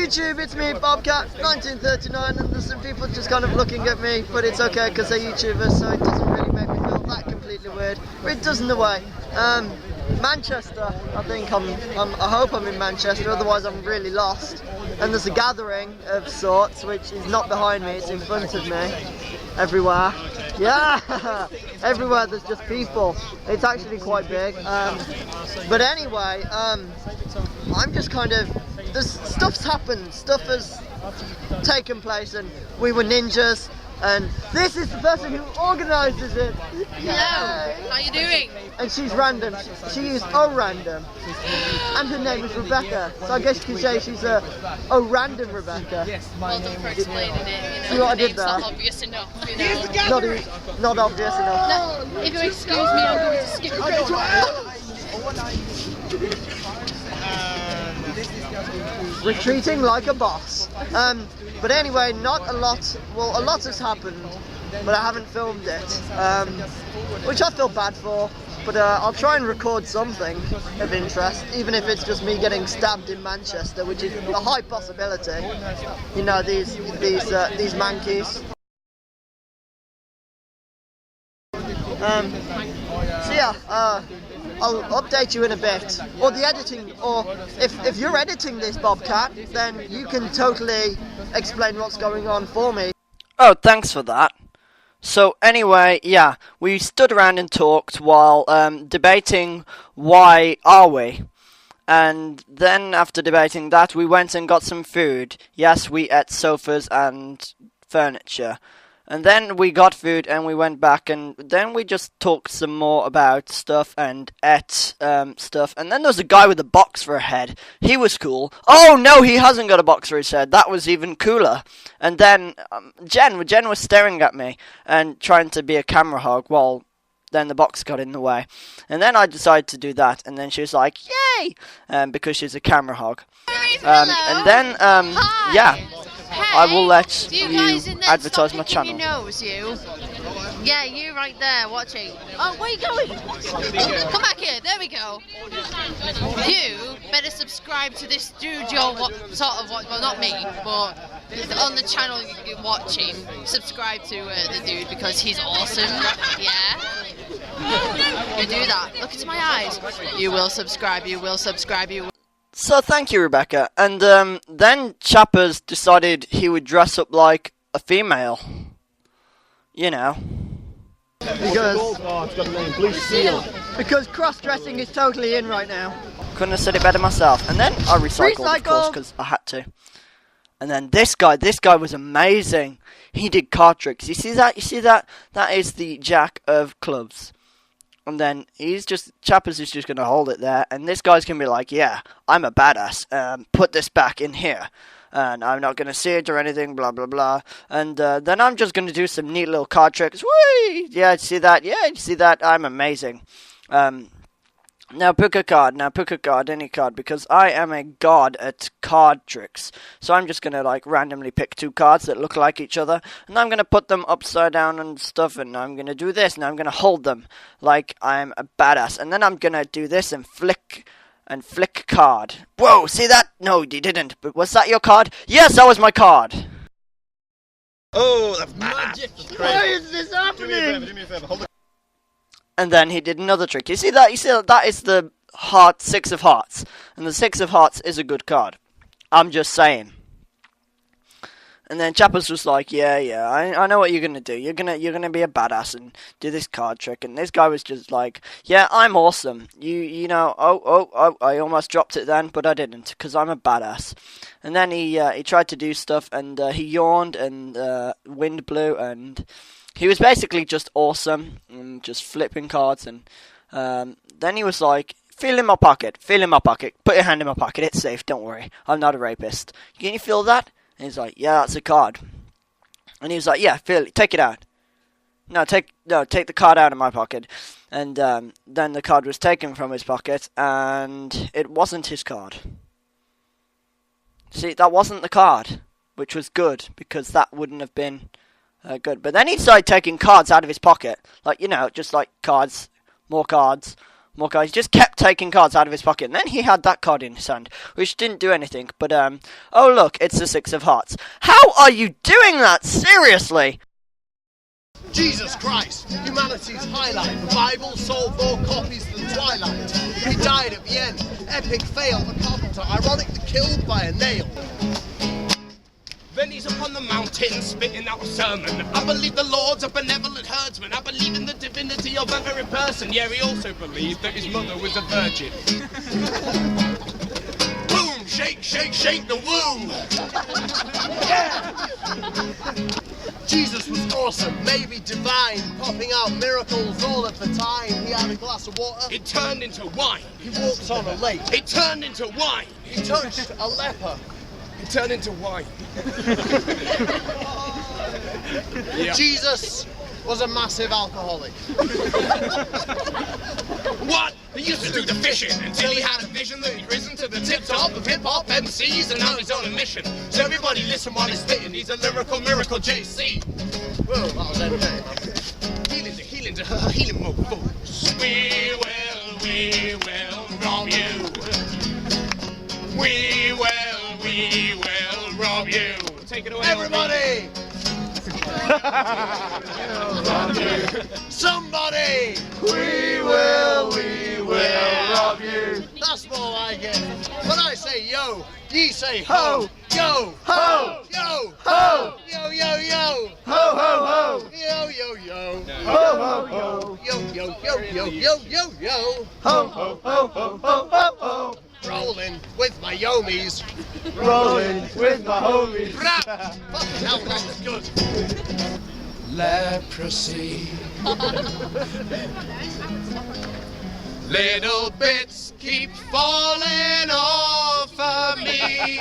YouTube, it's me, Bobcat, 1939, and there's some people just kind of looking at me, but it's okay because they're YouTubers, so it doesn't really make me feel that completely weird. But it does in a way. Manchester, I think I hope I'm in Manchester, otherwise I'm really lost. And there's a gathering of sorts, which is not behind me, it's in front of me. Everywhere. Yeah! Everywhere there's just people. It's actually quite big. But anyway, I'm just kind of, stuff's happened, stuff has taken place, and we were ninjas, and this is the person who organises it. Hello, how are you doing? And she's random, she is random, and her name is Rebecca, so I guess you could say she's a random Rebecca. Well done for explaining it, See what I did name's there? not obvious enough, you know. Not obvious enough. No, if you excuse me, I'm going to skip Retreating like a boss. But anyway, not a lot, well, a lot has happened, but I haven't filmed it, which I feel bad for, but I'll try and record something of interest, even if it's just me getting stabbed in Manchester, which is a high possibility. You know, these mankeys. So yeah, I'll update you in a bit, or the editing, or if you're editing this, Bobcat, then you can totally explain what's going on for me. Oh, thanks for that. So anyway, yeah, we stood around and talked while debating why are we. And then after debating that, we went and got some food. Yes, we ate sofas and furniture. And then we got food and we went back, and then we just talked some more about stuff and ate stuff. And then there was a guy with a box for a head. He was cool. Oh no, he hasn't got a box for his head. That was even cooler. And then Jen was staring at me and trying to be a camera hog while then the box got in the way. And then I decided to do that, and then she was like, yay! Because she's a camera hog. And then, yeah. Hey, I will let you advertise my channel. Your nose, you. Yeah, you right there watching. Oh, where are you going? Come back here. There we go. You better subscribe to this dude you're well, not me, but on the channel you're watching. Subscribe to the dude because he's awesome. Yeah. You do that. Look into my eyes. You will subscribe. You will subscribe. You will. So thank you, Rebecca. And then Chappers decided he would dress up like a female. You know. Because cross-dressing is totally in right now. Couldn't have said it better myself. And then I recycled, of course, because I had to. And then this guy was amazing. He did card tricks. You see that? That is the Jack of clubs. And then Chappers is just going to hold it there, and this guy's going to be like, yeah, I'm a badass, put this back in here, and I'm not going to see it or anything, blah, blah, blah, and then I'm just going to do some neat little card tricks, whee, yeah, see that, I'm amazing. Now pick a card, any card, because I am a god at card tricks. So I'm just going to like randomly pick two cards that look like each other, and I'm going to put them upside down and stuff, and I'm going to do this, and I'm going to hold them like I'm a badass. And then I'm going to do this and flick card. Whoa, see that? No, you didn't. But was that your card? Yes, that was my card. Oh, that's magic. Why is this happening? Do me a favour, hold it. And then he did another trick. You see that? That is the heart, 6 of hearts. And the 6 of hearts is a good card. I'm just saying. And then Chappers was like, yeah, I know what you're gonna do. You're gonna be a badass and do this card trick. And this guy was just like, yeah, I'm awesome. You know, I almost dropped it then, but I didn't, because I'm a badass. And then he tried to do stuff, and he yawned, and wind blew, and he was basically just awesome, and just flipping cards, and then he was like, feel in my pocket, put your hand in my pocket, it's safe, don't worry, I'm not a rapist. Can you feel that? And he's like, yeah, that's a card. And he was like, yeah, feel it, take it out. Take the card out of my pocket. And then the card was taken from his pocket, and it wasn't his card. See, that wasn't the card, which was good, because that wouldn't have been good. But then he started taking cards out of his pocket, like, you know, just like cards, more cards, More cards. He just kept taking cards out of his pocket. And then he had that card in his hand, which didn't do anything. But, oh look, it's the Six of Hearts. How are you doing that? Seriously? Jesus Christ, humanity's highlight. The Bible sold more copies than Twilight. He died at the end. Epic fail. The carpenter, ironically killed by a nail. Then he's up on the mountain spitting out a sermon. I believe the Lord's a benevolent herdsman. I believe in the divinity of every person. Yeah, he also believed that his mother was a virgin. Boom! Shake, shake, shake the womb! Yeah! Jesus was awesome, maybe divine, popping out miracles all at the time. He had a glass of water. It turned into wine. He walked on a lake. It turned into wine. He touched a leper. It turned into wine. Yeah. Jesus was a massive alcoholic. What? He used to do the fishing until he had a vision that he'd risen to the tip top of hip-hop MCs and now he's on a mission. So everybody listen while he's spitting. He's a lyrical miracle JC. Whoa, that was entertaining. Healing to her, healing mofos. We will rob you. We will rob you. Take it away, everybody! Somebody! We will rob you. That's more like it. When I say yo, ye say ho. Yo, Ho! yo, Ho! yo, yo, yo. Ho, ho, ho! Yo, yo, yo. Ho, ho, ho! Yo, yo, yo, yo, yo, yo, yo. Ho, ho, ho, ho, ho, ho, ho! Rolling with my yomies. Rolling with my homies. Rap! Fucking hell, that was good. Leprosy. Little bits keep falling off of me.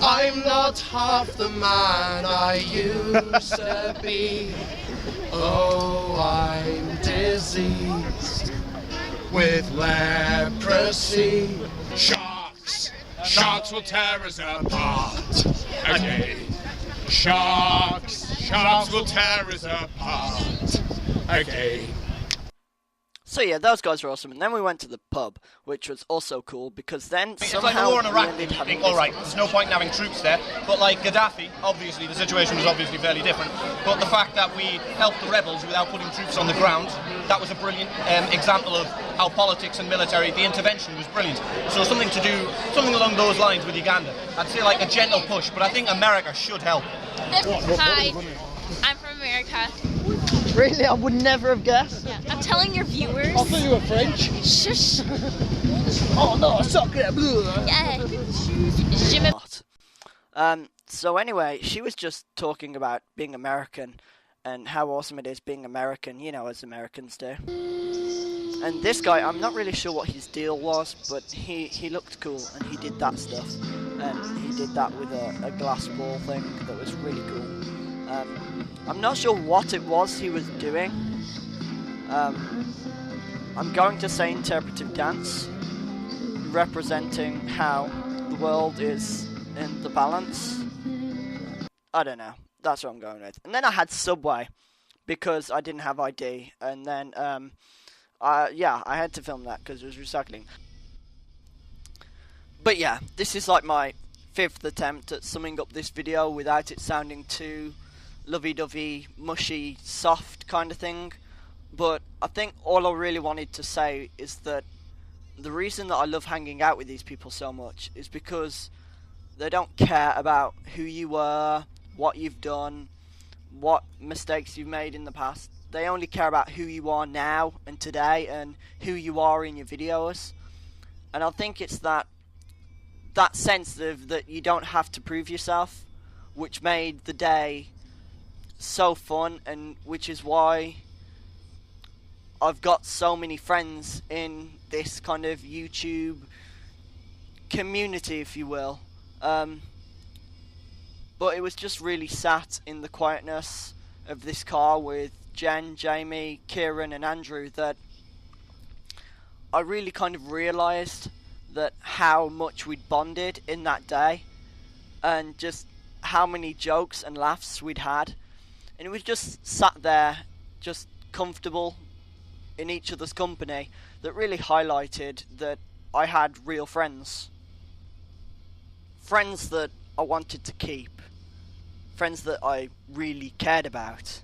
I'm not half the man I used to be. Oh, I'm diseased with leprosy. Sharks will tear us apart again. Sharks will tear us apart again. So yeah, those guys were awesome, and then we went to the pub, which was also cool, because then It's somehow like a war in we Iraq, ended you having think, this- alright, there's no point in having troops there, but like Gaddafi, obviously, the situation was obviously fairly different, but the fact that we helped the rebels without putting troops on the ground, that was a brilliant example of how politics and military, the intervention was brilliant. So something along those lines with Uganda. I'd say like a gentle push, but I think America should help. Hi, I'm from America. Really? I would never have guessed. Yeah. I'm telling your viewers. I thought you were French. Shush. Oh no, suck it. Yeah. Je me- So anyway, she was just talking about being American and how awesome it is being American, you know, as Americans do. And this guy, I'm not really sure what his deal was, but he looked cool and he did that stuff. And he did that with a glass ball thing that was really cool. I'm not sure what it was he was doing. I'm going to say interpretive dance, representing how the world is in the balance. I don't know. That's what I'm going with. And then I had Subway, because I didn't have ID. And then, yeah, I had to film that because it was recycling. But yeah, this is like my 5th attempt at summing up this video without it sounding too lovey-dovey, mushy, soft kind of thing. But I think all I really wanted to say is that the reason that I love hanging out with these people so much is because they don't care about who you were, what you've done, what mistakes you've made in the past. They only care about who you are now and today and who you are in your videos. And I think it's that sense of that you don't have to prove yourself, which made the day so fun, and which is why I've got so many friends in this kind of YouTube community, if you will. But it was just really sat in the quietness of this car with Jen, Jamie, Kieran and Andrew that I really kind of realised that how much we'd bonded in that day and just how many jokes and laughs we'd had. And it was just sat there, just comfortable, in each other's company that really highlighted that I had real friends. Friends that I wanted to keep. Friends that I really cared about.